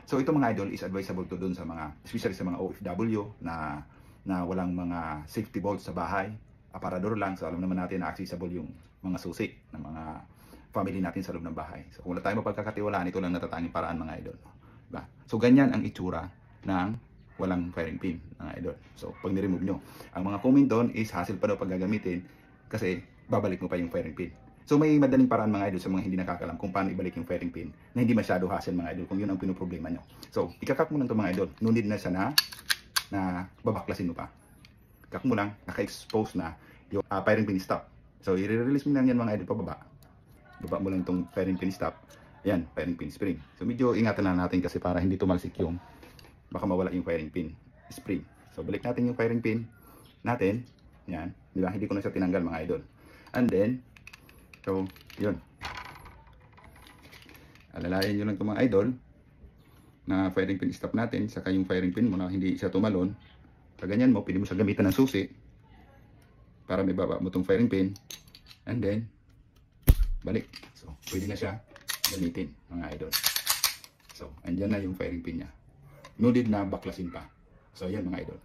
So ito mga idol is advisable to dun sa mga, especially sa mga OFW na walang mga safety bolts sa bahay, aparador lang. So alam naman natin na accessible yung mga susi ng mga family natin sa loob ng bahay. So kung wala tayong mapagkakatiwalaan, ito lang natatanging paraan mga idol. Diba? So ganyan ang itsura ng walang firing pin mga idol. So pag ni-remove nyo, ang mga comment doon is hassle pa daw pag gagamitin kasi babalik mo pa yung firing pin. So may madaling paraan mga idol sa mga hindi nakakalam kung paano ibalik yung firing pin na hindi masyado hassle mga idol kung yun ang pinoproblema nyo. So ikakak mo lang ito mga idol. No need na siya na babaklasin mo pa. Kak mo lang, naka-expose na yung firing pin stop. So i-release mo lang yan mga idol pababa. Baba mo lang itong firing pin stop. Yan, firing pin spring. So medyo ingatan na natin kasi para hindi tumalsik yung baka mawala yung firing pin spring. So balik natin yung firing pin natin. Yan, di ba? Hindi ko na siya tinanggal mga idol. And then so, yun. Alalayan nyo lang ito mga idol na firing pin stop natin, saka yung firing pin mo na hindi siya tumalon. Pag ganyan mo, pwede mo siya gamitan ng susi para may baba mo itong firing pin. And then, balik. So, pwede na siya gamitin mga idol. So, andyan na yung firing pin niya. No need na baklasin pa. So, yan mga idol.